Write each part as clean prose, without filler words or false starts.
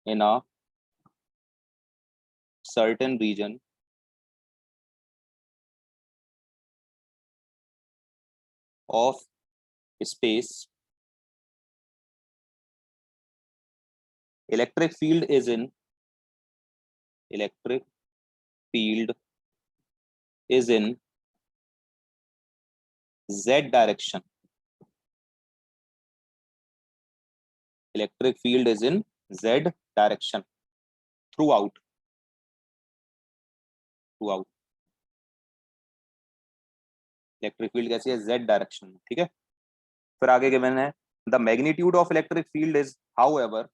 in a certain region of space, electric field is in z direction. Electric field is in z direction throughout. Electric field कैसी है, z direction में, ठीक है। फिर आगे given है the magnitude of electric field is however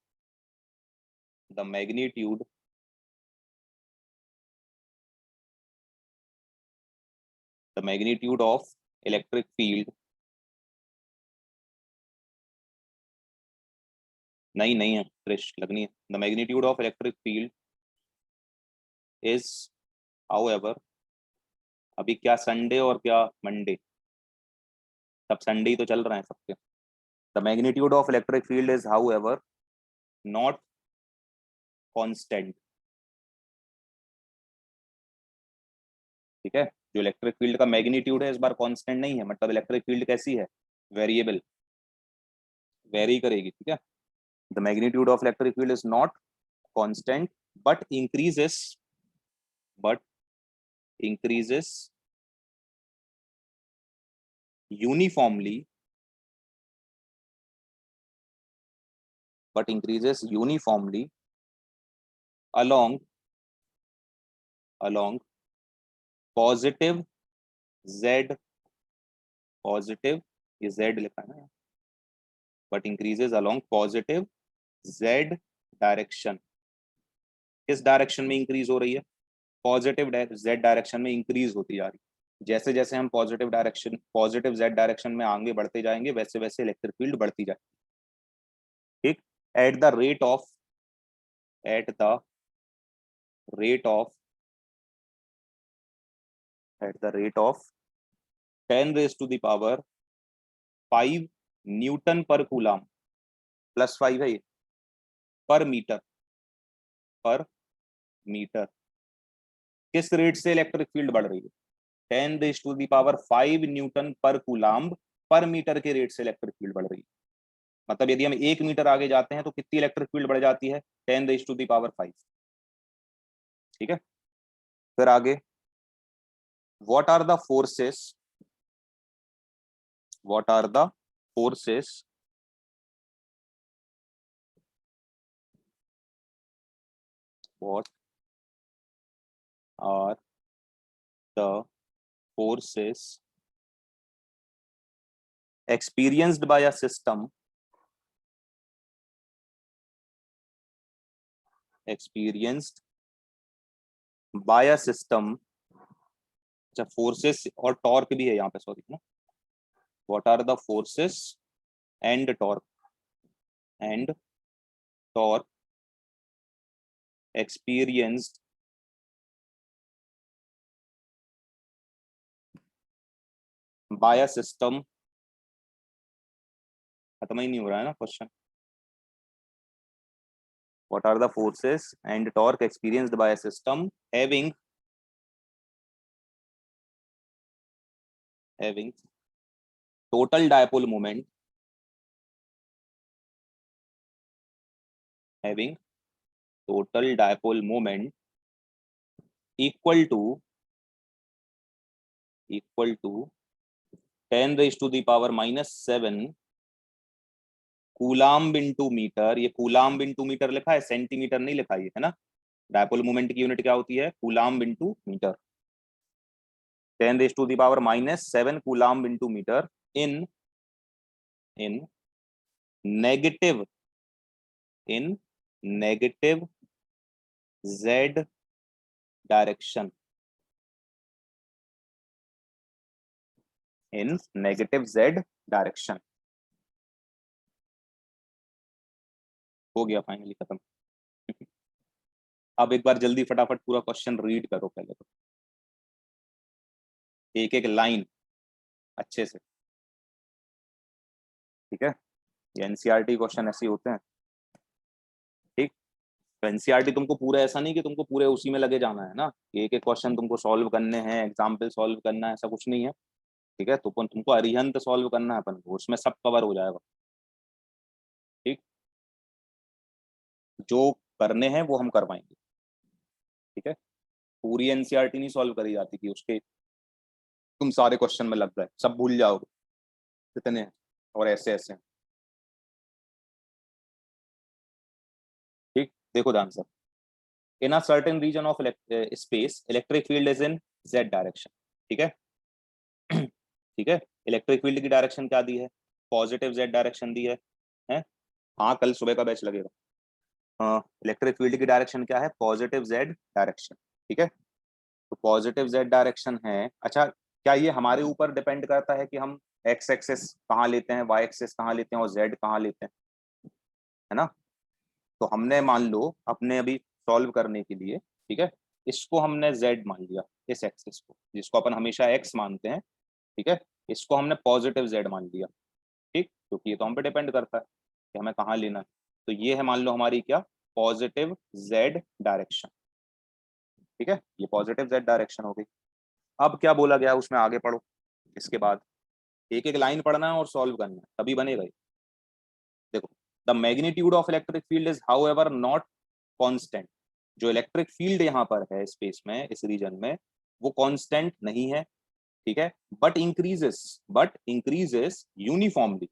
the magnitude of electric field, नहीं है फ्रेश लगनी है, the magnitude of electric field is however, अभी क्या संडे और क्या मंडे, सब संडे ही तो चल रहे हैं सबके। The magnitude of electric field is however not constant, ठीक है। जो इलेक्ट्रिक फील्ड का मैग्नीट्यूड है इस बार कांस्टेंट नहीं है, मतलब इलेक्ट्रिक फील्ड कैसी है, वेरिएबल, वेरी करेगी, ठीक है। The magnitude of electric field is not constant but increases uniformly along positive z, positive ये z लिखा है ना, but increases along positive z direction. किस डायरेक्शन में इंक्रीज हो रही है, पॉजिटिव z डायरेक्शन में इंक्रीज होती जा रही है। जैसे जैसे हम पॉजिटिव z डायरेक्शन में आगे बढ़ते जाएंगे वैसे वैसे इलेक्ट्रिक फील्ड बढ़ती जाएगी, ठीक। At the rate of 10 raised to the power 5 Newton पर कूलम, +5 है ये, पर मीटर किस रेट से इलेक्ट्रिक फील्ड बढ़ रही है, 10 raised to the power 5 Newton पर कूलम पर मीटर के रेट से इलेक्ट्रिक फील्ड बढ़ रही है। मतलब यदि हम 1 मीटर आगे जाते हैं तो कितनी इलेक्ट्रिक फील्ड बढ़ जाती है, 10 raised to the power 5, ठीक है। फिर आगे what are the forces what are the forces experienced by a system अच्छा फोर्सेस और टॉर्क भी है यहाँ पे, सॉरी ना, what are the forces and torque experienced by a system, खत्म ही नहीं हो रहा है ना question. what are the forces and torque experienced by a system having total dipole moment equal to 10 raised to the power -7 coulomb into metre. ये coulomb into metre लिखा है, centimetre नहीं लिखा है ना। डायपोल मोमेंट की यूनिट क्या होती है, coulomb into metre. 10 raised to the power -7 coulomb into metre in negative z direction, in negative z direction. हो गया फाइनली खत्म। अब एक बार जल्दी फटाफट पूरा क्वेश्चन रीड करो पहले तो, एक एक लाइन अच्छे से, ठीक है। ये एनसीईआरटी क्वेश्चन ऐसे होते हैं, ठीक। तो एनसीईआरटी तुमको पूरा ऐसा नहीं कि तुमको पूरे उसी में लगे जाना है ना, एक एक क्वेश्चन तुमको सॉल्व करने हैं, एग्जाम्पल सॉल्व करना है, ऐसा कुछ नहीं है। ठीक है, तो तुमको अरिहंत सॉल्व करना है अपन को, उसमें सब कवर हो जाएगा। ठीक, जो करने हैं वो हम करवाएंगे। ठीक है, पूरी एनसीईआरटी नहीं सॉल्व करी जाती कि उसके तुम सारे क्वेश्चन में लग गए, सब भूल जाओगे कितने हैं और ऐसे ऐसे। ठीक, देखो ध्यान से, in a certain region of space electric field is in Z direction. ठीक है ठीक है, इलेक्ट्रिक फील्ड की डायरेक्शन क्या दी है, पॉजिटिव जेड डायरेक्शन दी है? हाँ, कल सुबह का बैच लगेगा। हाँ, इलेक्ट्रिक फील्ड की डायरेक्शन क्या है, पॉजिटिव जेड डायरेक्शन। ठीक है, तो पॉजिटिव जेड डायरेक्शन है। अच्छा, क्या ये हमारे ऊपर डिपेंड करता है कि हम एक्स एक्सेस कहाँ लेते हैं, वाई एक्सेस कहाँ लेते हैं और जेड कहाँ लेते हैं, है ना? तो हमने मान लो अपने अभी सॉल्व करने के लिए, ठीक है, इसको हमने जेड मान लिया, इस एक्सिस को जिसको अपन हमेशा एक्स मानते हैं, ठीक है, इसको हमने पॉजिटिव जेड मान लिया। ठीक, क्योंकि ये तो हम पे डिपेंड करता है कि हमें कहाँ लेना है। तो ये है मान लो हमारी क्या, पॉजिटिव जेड डायरेक्शन। ठीक है, ये पॉजिटिव जेड डायरेक्शन हो गई। अब क्या बोला गया उसमें, आगे पढ़ो, इसके बाद एक एक लाइन पढ़ना है और सॉल्व करना है, तभी बनेगा। देखो, the magnitude of electric field is how ever not constant. जो इलेक्ट्रिक फील्ड यहाँ पर है स्पेस में, इस रीजन में, वो कांस्टेंट नहीं है। ठीक है, but increases uniformly,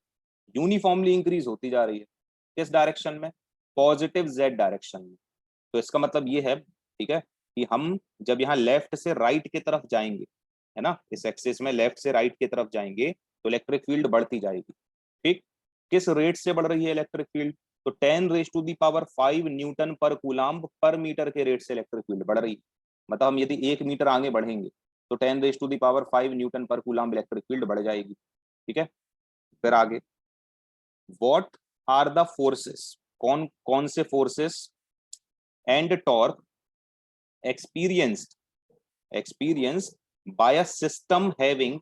uniformly increase होती जा रही है। किस डायरेक्शन में, पॉजिटिव जेड डायरेक्शन में। तो इसका मतलब ये है, ठीक है, कि हम जब यहाँ लेफ्ट से राइट की तरफ जाएंगे, है ना, इस एक्सिस में लेफ्ट से राइट की तरफ जाएंगे तो इलेक्ट्रिक फील्ड बढ़ती जाएगी। ठीक, किस रेट से बढ़ रही है इलेक्ट्रिक फील्ड, तो 10⁵ न्यूटन पर कूलाम्ब पर मीटर के रेट से इलेक्ट्रिक फील्ड बढ़ रही है। मतलब हम यदि 1 मीटर आगे बढ़ेंगे तो 10⁵ न्यूटन पर कूलाम्ब इलेक्ट्रिक फील्ड बढ़ जाएगी। ठीक है, फिर आगे, व्हाट आर द फोर्सेस, कौन कौन से forces and torque experienced experienced by a system having,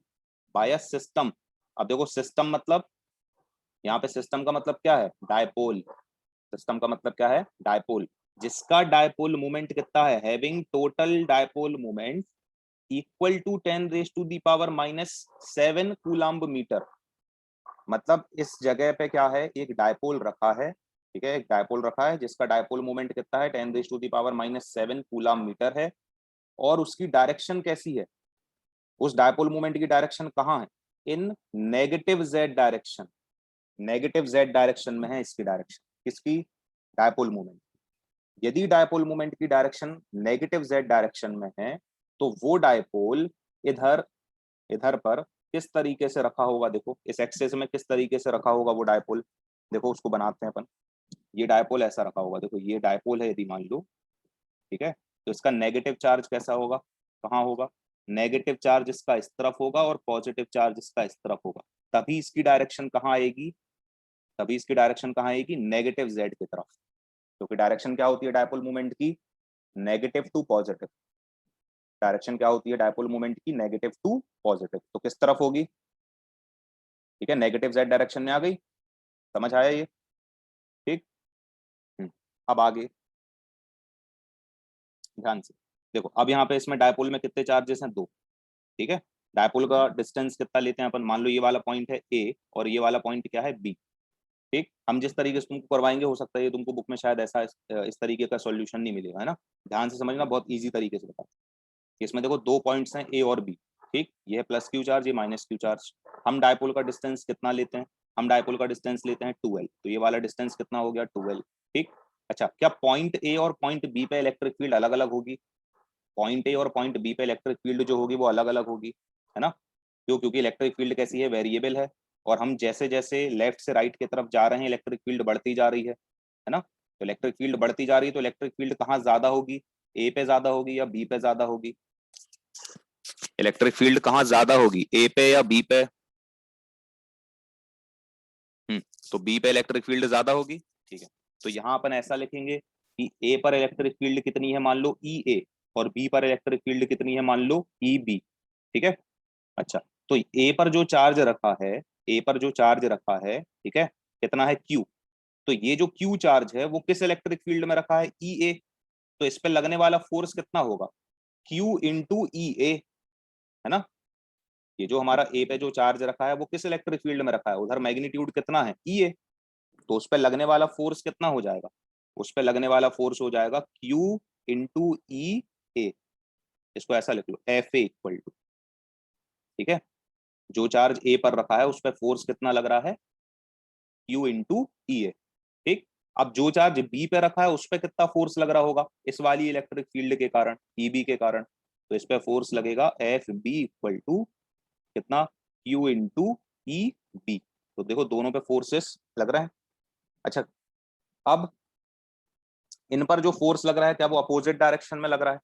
by a system। अब देखो सिस्टम मतलब, यहाँ पे सिस्टम का मतलब क्या है, डायपोल। सिस्टम का मतलब क्या है, डायपोल, जिसका डायपोल मोमेंट कितना है, having total dipole moment equal to 10⁻⁻7 coulomb metre. मतलब इस जगह पे क्या है, एक डायपोल रखा है। ठीक है, एक डायपोल रखा है जिसका डायपोल मोमेंट कितना है, 10⁻⁻7 कूलम्ब मीटर है। और उसकी डायरेक्शन कैसी है, उस डायपोल मोमेंट की डायरेक्शन कहाँ है, in negative Z direction. Negative Z direction में है इसकी डायरेक्शन, किसकी, डायपोल मोमेंट। यदि डायपोल मोमेंट की डायरेक्शन नेगेटिव जेड डायरेक्शन में है तो वो डायपोल इधर, इधर पर किस तरीके से रखा होगा, देखो इस एक्सेस में किस तरीके से रखा होगा वो डायपोल। देखो उसको बनाते हैं अपन, ये डायपोल ऐसा रखा होगा, देखो ये डायपोल है यदि मान लो, ठीक है, तो इसका नेगेटिव चार्ज कैसा होगा, कहाँ होगा, नेगेटिव चार्ज इसका इस तरफ होगा और पॉजिटिव चार्ज इसका इस तरफ होगा। तभी इसकी डायरेक्शन कहाँ आएगी, तभी इसकी डायरेक्शन कहाँ आएगी, नेगेटिव जेड की तरफ। क्योंकि डायरेक्शन क्या होती है डायपोल मूवमेंट की, नेगेटिव टू पॉजिटिव। डायरेक्शन क्या होती है डायपोल मूवमेंट की, नेगेटिव टू पॉजिटिव। तो किस तरफ होगी, ठीक है, नेगेटिव जेड डायरेक्शन में आ गई, समझ आया ये? ठीक, अब आगे ध्यान से देखो, अब यहाँ पे इसमें डायपोल में कितने चार्जेस हैं, 2। ठीक है, डायपोल का डिस्टेंस कितना लेते हैं अपन, मान लो ये वाला पॉइंट है ए और ये वाला पॉइंट क्या है बी। ठीक, हम जिस तरीके से तुमको करवाएंगे, हो सकता है ये तुमको बुक में शायद ऐसा इस तरीके का सॉल्यूशन नहीं मिलेगा, है ना। ध्यान से समझना, बहुत इजी तरीके से बता, इसमें देखो 2 पॉइंट्स हैं ए और बी। ठीक, ये है प्लस क्यू चार्ज, ये माइनस क्यू चार्ज। हम डायपोल का डिस्टेंस कितना लेते हैं, हम डायपोल का डिस्टेंस लेते हैं 12। तो ये वाला डिस्टेंस कितना हो गया, 12। ठीक, अच्छा, क्या पॉइंट ए और पॉइंट बी पे इलेक्ट्रिक फील्ड अलग अलग होगी, पॉइंट ए और पॉइंट बी पे इलेक्ट्रिक फील्ड जो होगी वो अलग अलग होगी, है ना। क्यों, क्योंकि इलेक्ट्रिक फील्ड कैसी है, वेरिएबल है। और हम जैसे जैसे लेफ्ट से राइट की तरफ जा रहे हैं इलेक्ट्रिक फील्ड बढ़ती जा रही है ना। तो इलेक्ट्रिक फील्ड बढ़ती जा रही है तो इलेक्ट्रिक फील्ड कहाँ ज्यादा होगी, ए पे ज्यादा होगी या बी पे ज्यादा होगी, इलेक्ट्रिक फील्ड कहाँ ज्यादा होगी, ए पे या बी पे? तो बी पे इलेक्ट्रिक फील्ड ज्यादा होगी। ठीक है, तो यहाँ अपन ऐसा लिखेंगे कि ए पर इलेक्ट्रिक फील्ड कितनी है, मान लो ई ए, और बी पर इलेक्ट्रिक फील्ड कितनी है, मान लो ई बी। ठीक है, अच्छा, तो ए पर जो चार्ज रखा है, ए पर जो चार्ज रखा है, ठीक है, कितना है, क्यू। तो ये जो क्यू चार्ज है वो किस इलेक्ट्रिक फील्ड में रखा है, ई ए। तो इस पे लगने वाला फोर्स कितना होगा, क्यू इंटू ई ए, है ना। ये जो हमारा ए पे जो चार्ज रखा है वो किस इलेक्ट्रिक फील्ड में रखा है, उधर मैग्नीट्यूड कितना है, ई ए। तो उस पे लगने वाला फोर्स कितना हो जाएगा, उस पे लगने वाला फोर्स हो जाएगा क्यू इंटू ई ए। इसको ऐसा लिख लो, एफ ए इक्वल टू, ठीक है, जो चार्ज ए पर रखा है उस पे फोर्स कितना लग रहा है, क्यू इंटू ई ए। ठीक, अब जो चार्ज बी पे रखा है उस पे कितना फोर्स लग रहा होगा, इस वाली इलेक्ट्रिक फील्ड के कारण, ई बी के कारण। तो इस पे फोर्स लगेगा एफ बी इक्वल टू कितना, क्यू इंटू ई बी। तो देखो दोनों पे फोर्सेस लग रहा है। अच्छा, अब इन पर जो फोर्स लग रहा है क्या वो अपोजिट डायरेक्शन में लग रहा है,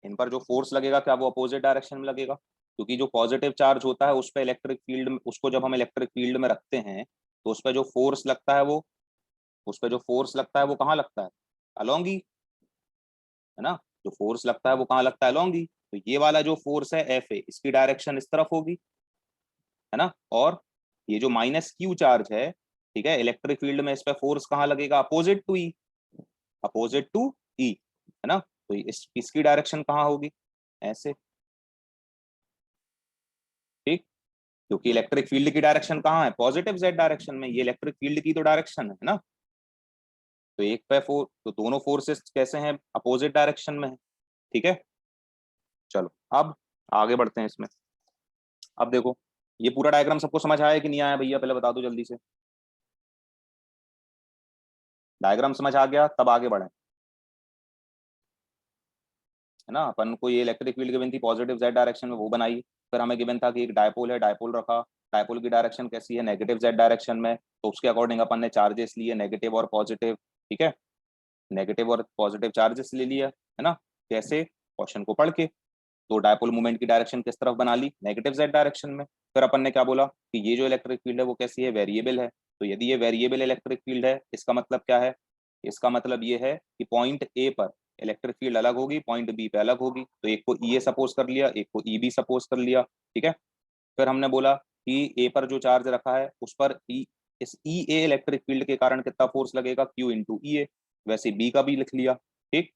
इन पर जो फोर्स लगेगा क्या वो अपोजिट डायरेक्शन में लगेगा, क्योंकि जो पॉजिटिव चार्ज होता है उस पर इलेक्ट्रिक फील्ड में, उसको जब हम इलेक्ट्रिक फील्ड में रखते हैं तो उस पर जो फोर्स लगता है वो, उस पर जो फोर्स लगता है वो कहाँ लगता है, अलोंग ही, है ना। जो फोर्स लगता है वो कहाँ लगता है, अलोंग ही। तो ये वाला जो फोर्स है एफ ए, इसकी डायरेक्शन इस तरफ होगी, है ना। और ये जो माइनस क्यू चार्ज है, ठीक है, इलेक्ट्रिक फील्ड में इस पे फोर्स कहाँ लगेगा, opposite to E, opposite to E, है ना। तो इसकी डायरेक्शन कहाँ होगी, ऐसे, ठीक, क्योंकि इलेक्ट्रिक फील्ड की डायरेक्शन कहाँ है, पॉजिटिव जेड डायरेक्शन में, ये इलेक्ट्रिक फील्ड की तो डायरेक्शन है ना। तो एक पे फोर, तो दोनों फोर्सेस कैसे हैं, अपोजिट डायरेक्शन में है, ठीक है। चलो अब आगे बढ़ते हैं इसमें। अब देखो ये पूरा डायग्राम सबको समझ आया कि नहीं आया भैया, पहले बता दो जल्दी से। डायग्राम समझ आ गया तब आगे बढ़े, है ना। अपन को ये इलेक्ट्रिक फील्ड गिवन थी पॉजिटिव जेड डायरेक्शन में, वो बनाई। फिर हमें गिवन था कि एक डायपोल है, डायपोल रखा, डायपोल की डायरेक्शन कैसी है, नेगेटिव जेड डायरेक्शन में, तो उसके अकॉर्डिंग अपन ने चार्जेस लिए नेगेटिव और पॉजिटिव, ठीक है, नेगेटिव और पॉजिटिव चार्जेस ले लिया, है ना, कैसे, क्वेश्चन को पढ़ के। तो डायपोल मूवमेंट की डायरेक्शन किस तरफ बना ली, नेगेटिव जेड डायरेक्शन में। फिर अपन ने क्या बोला कि ये जो इलेक्ट्रिक फील्ड है वो कैसी है, वेरिएबल है। तो यदि ये वेरिएबल इलेक्ट्रिक फील्ड है, इसका मतलब क्या है, इसका मतलब ये है कि पॉइंट ए पर इलेक्ट्रिक फील्ड अलग होगी, पॉइंट बी पे अलग होगी। तो एक को ई ए सपोज कर लिया, एक को ई बी सपोज कर लिया, ठीक है। फिर हमने बोला कि ए पर जो चार्ज रखा है उस पर ई, इस ई ए इलेक्ट्रिक फील्ड के कारण कितना फोर्स लगेगा, क्यू इंटू ई ए। वैसे बी का भी लिख लिया, ठीक।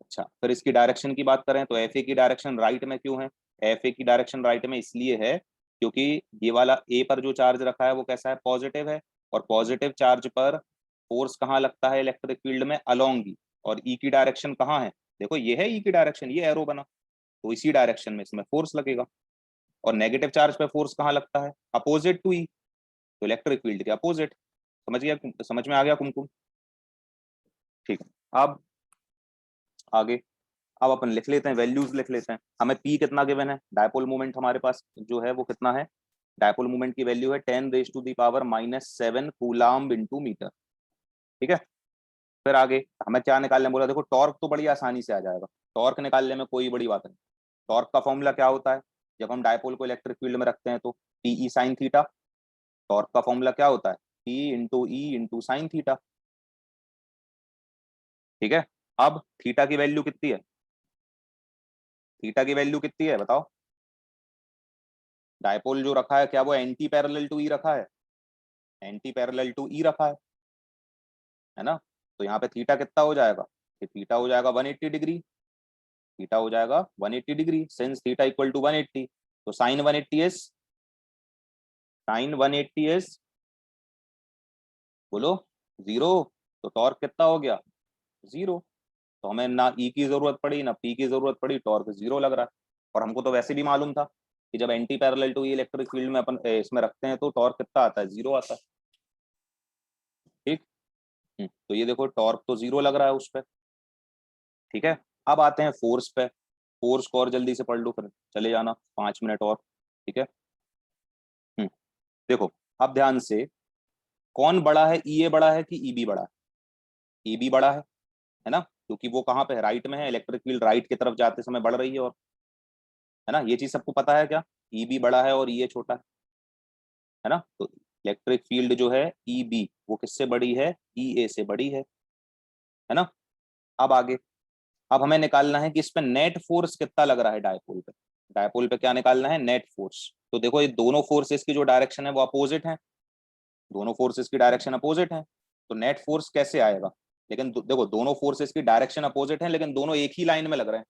अच्छा, फिर इसकी डायरेक्शन की बात करें तो एफ ए की डायरेक्शन राइट में क्यों है, एफ ए की डायरेक्शन राइट में इसलिए है क्योंकि ये वाला ए पर जो चार्ज रखा है वो कैसा है, पॉजिटिव है। और पॉजिटिव चार्ज पर फोर्स कहाँ लगता है इलेक्ट्रिक फील्ड में, अलोंग ई। और ई की डायरेक्शन कहाँ है, देखो ये है ई की डायरेक्शन, ये एरो बना, तो इसी डायरेक्शन में इसमें फोर्स लगेगा। और नेगेटिव चार्ज पे फोर्स कहाँ लगता है, अपोजिट टू ई, तो इलेक्ट्रिक फील्ड के अपोजिट। समझ गया, समझ में आ गया कुमकुम, ठीक। अब आगे, अब अपन लिख लेते हैं, वैल्यूज लिख लेते हैं। हमें पी कितना गिवन है, डायपोल मोमेंट हमारे पास जो है वो कितना है, डायपोल मोमेंट की वैल्यू है 10⁻⁻⁷ कूलाम्ब इंटू मीटर, ठीक है। फिर आगे हमें क्या निकालने बोला, देखो टॉर्क तो बड़ी आसानी से आ जाएगा, टॉर्क निकालने में कोई बड़ी बात नहीं। टॉर्क का फॉर्मूला क्या होता है, जब हम डायपोल को इलेक्ट्रिक फील्ड में रखते हैं तो T E sine theta. Torque का फॉर्मूला क्या होता है, T into E into sine theta, ठीक है। अब थीटा की वैल्यू कितनी है, थीटा की वैल्यू कितनी है बताओ, डायपोल जो रखा है क्या वो एंटी पैरेलल टू ई रखा है, एंटी पैरेलल टू ई रखा है ना। तो यहाँ पे थीटा कितना हो जाएगा, कि थीटा हो जाएगा 180 डिग्री, थीटा हो जाएगा 180 डिग्री, सिंस थीटा इक्वल टू 180। तो साइन 180 इज, साइन 180 इज, बोलो, जीरो। तो टॉर्क कितना हो गया, जीरो। तो हमें ना ई की जरूरत पड़ी ना पी की जरूरत पड़ी, टॉर्क जीरो लग रहा है। और हमको तो वैसे भी मालूम था कि जब anti parallel to E electric field में अपन इसमें रखते हैं तो टॉर्क कितना आता है, जीरो आता है, ठीक। तो ये देखो टॉर्क तो जीरो लग रहा है उस पर, ठीक है। अब आते हैं फोर्स पे, फोर्स को और जल्दी से पढ़ लो फिर चले जाना 5 मिनट और, ठीक है। देखो अब ध्यान से, कौन बड़ा है, ई ए बड़ा है कि ई बी बड़ा है, ई बी बड़ा है ना, क्योंकि वो कहाँ पे है, राइट में है, इलेक्ट्रिक फील्ड राइट की तरफ जाते समय बढ़ रही है, और है ना, ये चीज सबको पता है क्या, ई बी बड़ा है और ई ए छोटा है ना। तो इलेक्ट्रिक फील्ड जो है ई बी वो किससे बड़ी है, ई ए से बड़ी है ना। अब आगे, अब हमें निकालना है कि इस पे नेट फोर्स कितना लग रहा है डायपोल पे, डायपोल पे क्या निकालना है, नेट फोर्स। तो देखो ये दोनों फोर्सेस की जो डायरेक्शन है वो अपोजिट है, दोनों फोर्सेस की डायरेक्शन अपोजिट है। तो नेट फोर्स कैसे आएगा? लेकिन देखो दोनों फोर्सेस की डायरेक्शन अपोजिट है, लेकिन दोनों एक ही लाइन में लग रहे हैं,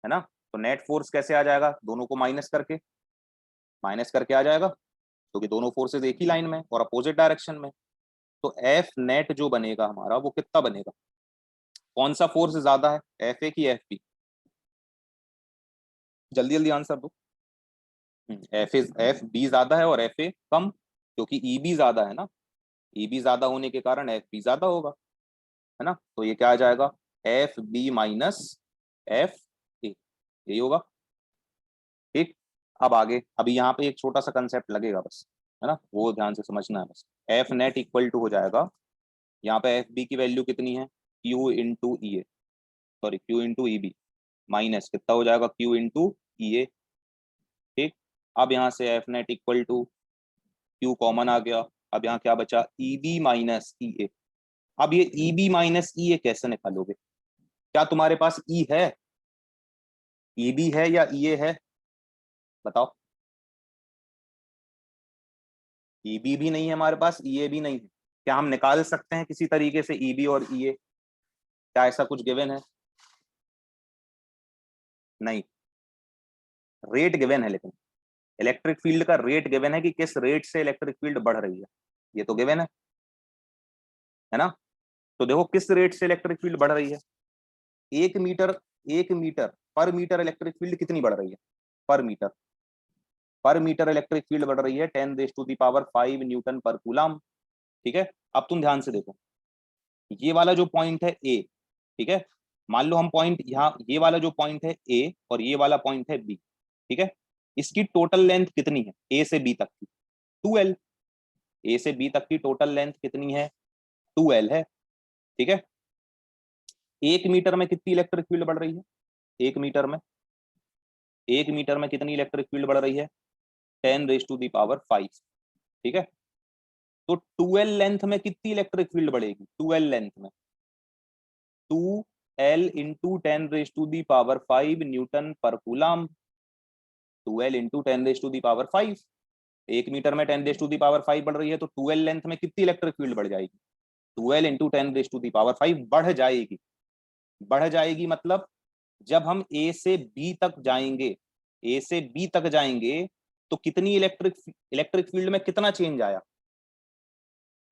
है ना? तो नेट फोर्स कैसे आ जाएगा? दोनों को माइनस करके आ जाएगा, क्योंकि दोनों फोर्सेस एक ही लाइन में और अपोजिट डायरेक्शन में। तो एफ नेट जो बनेगा हमारा वो कितना बनेगा? कौन सा फोर्स ज्यादा है, एफ ए की एफ बी? जल्दी जल्दी आंसर दो। एफ बी ज्यादा है और एफ ए कम, क्योंकि ई बी ज्यादा है ना। ई बी ज्यादा होने के कारण एफ बी ज्यादा होगा, है ना? तो ये क्या आ जाएगा? F B minus F A, यही होगा। ठीक, अब आगे, अभी यहाँ पे एक छोटा सा कंसेप्ट लगेगा बस, है ना, वो ध्यान से समझना है बस। एफ नेट इक्वल टू हो जाएगा, यहाँ पे एफ बी की वैल्यू कितनी है? Q into E A, sorry Q into E B, minus कितना हो जाएगा? Q into E A. ठीक, अब यहाँ से F net equal to Q common आ गया, अब यहाँ क्या बचा? E B minus E A. अब ये ई बी माइनस ई ए कैसे निकालोगे? क्या तुम्हारे पास ई है? ई बी है या ई ए है? बताओ। ई बी भी नहीं है हमारे पास, ई ए भी नहीं है। क्या हम निकाल सकते हैं किसी तरीके से ई बी और ई ए? क्या ऐसा कुछ गिवन है? नहीं, रेट गिवन है, लेकिन इलेक्ट्रिक फील्ड का रेट गिवन है कि किस रेट से इलेक्ट्रिक फील्ड बढ़ रही है, ये तो गिवन है ना? तो देखो किस रेट से इलेक्ट्रिक फील्ड बढ़ रही है। 1 मीटर, 1 मीटर पर मीटर इलेक्ट्रिक फील्ड कितनी बढ़ रही है? पर मीटर इलेक्ट्रिक फील्ड बढ़ रही है 10⁵ न्यूटन पर कूलम। ठीक है, अब तुम ध्यान से देखो, ये वाला जो पॉइंट है ए, ठीक है, मान लो हम पॉइंट यहाँ, ये वाला जो पॉइंट है ए और ये वाला पॉइंट है बी, ठीक है, इसकी टोटल लेंथ कितनी है ए से बी तक की? 2L। ए से बी तक की टोटल लेंथ कितनी है? 2L है। ठीक है, 1 मीटर में कितनी इलेक्ट्रिक फील्ड बढ़ रही है? 1 मीटर में, 1 मीटर में कितनी इलेक्ट्रिक फील्ड बढ़ रही है? 10⁵ ठीक है, तो 2L लेंथ में कितनी इलेक्ट्रिक फील्ड बढ़ेगी? 2L लेंथ में 2L इंटू 10⁵ न्यूटन पर कूलम। 2L इंटू 10⁵, 1 मीटर में 10⁵ बढ़ रही है, तो 2L लेंथ में कितनी इलेक्ट्रिक फील्ड बढ़ जाएगी? 2L इंटू 10⁵ बढ़ जाएगी। बढ़ जाएगी मतलब जब हम ए से बी तक जाएंगे, ए से बी तक जाएंगे तो कितनी इलेक्ट्रिक फील्ड में कितना चेंज आया?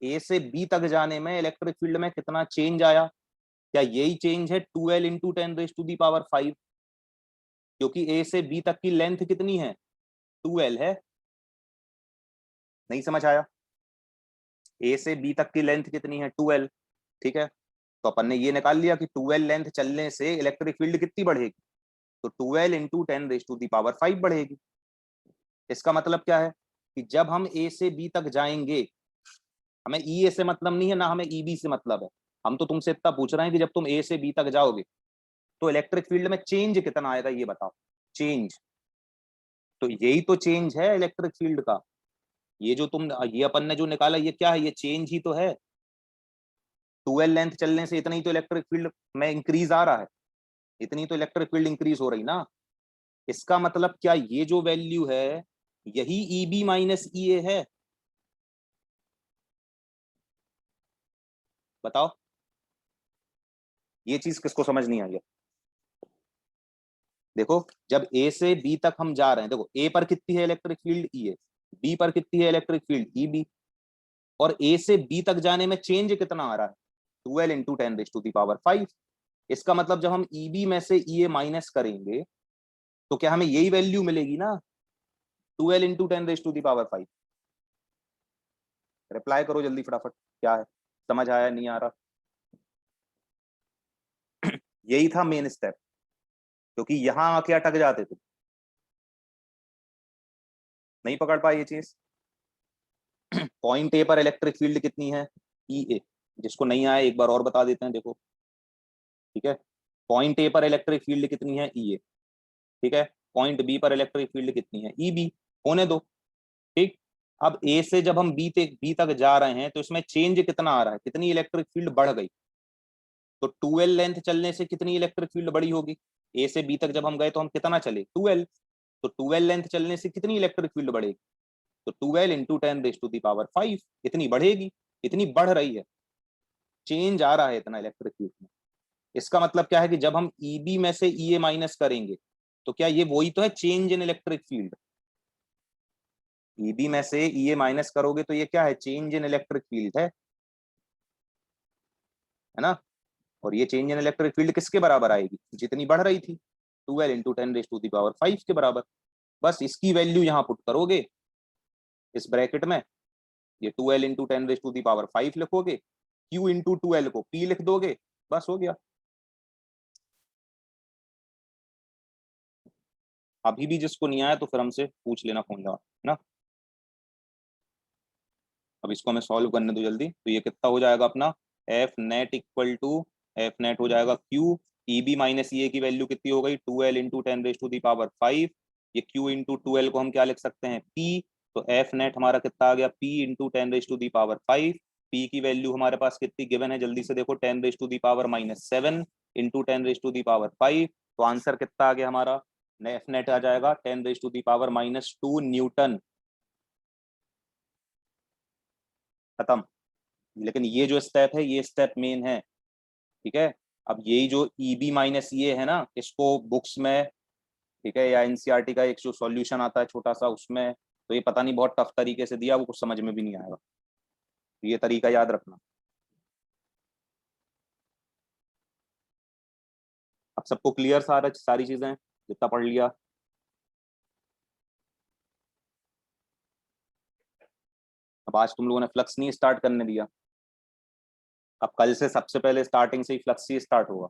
ए से बी तक जाने में इलेक्ट्रिक फील्ड में कितना चेंज आया? क्या यही चेंज है 2L इंटू 10⁵? क्योंकि ए से बी तक की लेंथ कितनी है? 2L है। नहीं समझ आया? ए से बी तक की लेंथ कितनी है? 2L। ठीक है, तो अपन ने ये निकाल लिया कि 2L लेंथ चलने से इलेक्ट्रिक फील्ड कितनी बढ़ेगी, तो 2L इंटू 10⁵ बढ़ेगी। इसका मतलब क्या है कि जब हम ए से बी तक जाएंगे, हमें ई ए से मतलब नहीं है ना, हमें ई बी से मतलब है। हम तो तुमसे इतना पूछ रहे हैं कि जब तुम ए से बी तक जाओगे तो इलेक्ट्रिक फील्ड में चेंज कितना आएगा, ये बताओ। चेंज, तो यही तो चेंज है इलेक्ट्रिक फील्ड का। ये जो तुम, ये अपन ने जो निकाला, ये क्या है? ये चेंज ही तो है। 2L लेंथ चलने से इतनी तो इलेक्ट्रिक फील्ड में इंक्रीज आ रहा है, इतनी तो इलेक्ट्रिक फील्ड इंक्रीज हो रही ना। इसका मतलब क्या ये जो वैल्यू है यही ई बी माइनस ई ए है? बताओ, ये चीज किसको समझ नहीं आई है? देखो, जब ए से बी तक हम जा रहे हैं, देखो ए पर कितनी है इलेक्ट्रिक फील्ड? ई ए। बी पर कितनी है इलेक्ट्रिक फील्ड? E B. और ए से बी तक जाने में चेंज कितना आ रहा है? 2L into 10⁵। इसका मतलब जब हम ई बी में से ई ए माइनस करेंगे तो क्या हमें यही वैल्यू मिलेगी ना, 2L इंटू 10⁵। रिप्लाई करो जल्दी फटाफट, क्या है? समझ आया नहीं आ रहा? यही था मेन स्टेप, क्योंकि यहां आके अटक जाते थे, नहीं पकड़ पाए ये चीज। पॉइंट ए पर इलेक्ट्रिक फील्ड कितनी है? ई ए। जिसको नहीं आया एक बार और बता देते हैं, देखो। ठीक है, पॉइंट ए पर इलेक्ट्रिक फील्ड कितनी है? ई ए। ठीक है, पॉइंट बी पर इलेक्ट्रिक फील्ड कितनी है? E B. होने दो। ठीक, अब ए से जब हम बी तक जा रहे हैं तो इसमें चेंज कितना आ रहा है? कितनी इलेक्ट्रिक फील्ड बढ़ गई? तो 2L लेंथ चलने से कितनी इलेक्ट्रिक फील्ड बढ़ी होगी? ए से बी तक जब हम गए तो हम कितना चले? 2L। तो 2L लेंथ चलने से कितनी इलेक्ट्रिक फील्ड बढ़ेगी? तो 2L इंटू 10⁵ इतनी बढ़ेगी। इतनी बढ़ रही है, चेंज आ रहा है इतना इलेक्ट्रिक फील्ड में। इसका मतलब क्या है कि जब हम ईबी में से ईए माइनस करेंगे तो क्या ये वही तो है change in electric field. EB में से ईए माइनस करोगे तो ये क्या है, चेंज इन इलेक्ट्रिक फील्ड है ना। और ये चेंज इन इलेक्ट्रिक फील्ड किसके बराबर आएगी, जितनी बढ़ रही थी, 12 इंटू 10⁵ के बराबर। बस इसकी वैल्यू यहाँ पुट करोगे इस ब्रैकेट में, ये 12 इंटू 10⁵ लिखोगे, Q इंटू 12 को P लिख दोगे, बस हो गया। अभी भी जिसको नहीं आया तो फिर हमसे पूछ लेना फोन लगा ना। अब इसको हमें सॉल्व करने दो जल्दी। तो ये कितना हो जाएगा अपना, F net equal to, F net हो जाएगा Q, E B minus E A की वैल्यू कितनी हो गई, 12 इंटू 10⁵ ये क्यू इंटू 12 को हम क्या लिख सकते हैं, पी। तो एफ नेट हमारा कितना आ गया, पी इंटू 10⁵, पी की वैल्यू हमारे पास कितनी गिवन है, जल्दी से देखो, 10⁻⁻7 इंटू 10⁵। तो आंसर कितना आ गया हमारा, एफ नेट आ जाएगा 10⁻⁻2 न्यूटन। खत्म। लेकिन ये जो स्टेप है ये स्टेप मेन है, ठीक है। अब यही जो ईबी माइनस ये है ना, इसको बुक्स में, ठीक है, या एनसीईआरटी का एक जो सॉल्यूशन आता है छोटा सा उसमें, तो ये पता नहीं बहुत टफ तरीके से दिया, वो कुछ समझ में भी नहीं आएगा। ये तरीका याद रखना। अब सबको क्लियर सारा सारी चीजें जितना पढ़ लिया। अब आज तुम लोगों ने फ्लक्स नहीं स्टार्ट करने दिया, अब कल से सबसे पहले स्टार्टिंग से ही फ्लक्स ही स्टार्ट होगा,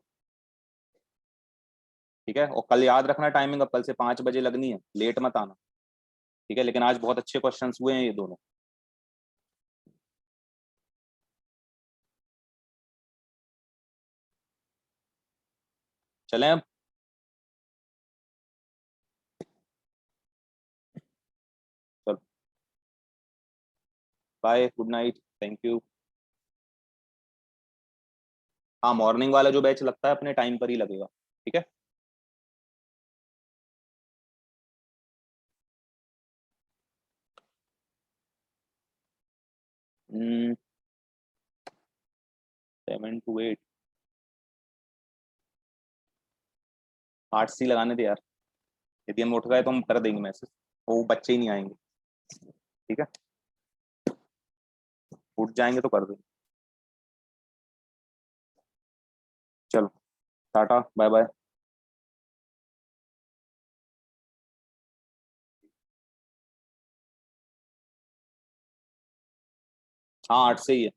ठीक है। और कल याद रखना टाइमिंग, अब कल से 5 बजे लगनी है, लेट मत आना, ठीक है। लेकिन आज बहुत अच्छे क्वेश्चन हुए हैं ये दोनों। चलें अब। चलो, bye, good night, thank you. हाँ, मॉर्निंग वाला जो बैच लगता है अपने टाइम पर ही लगेगा, ठीक है। 7 to 8, 8 सी लगाने दे यार। यदि हम उठ गए तो हम कर देंगे मैसेज, वो बच्चे ही नहीं आएंगे, ठीक है। उठ जाएंगे तो कर देंगे। चलो, टाटा, बाय बाय। हाँ, 8 से ही है।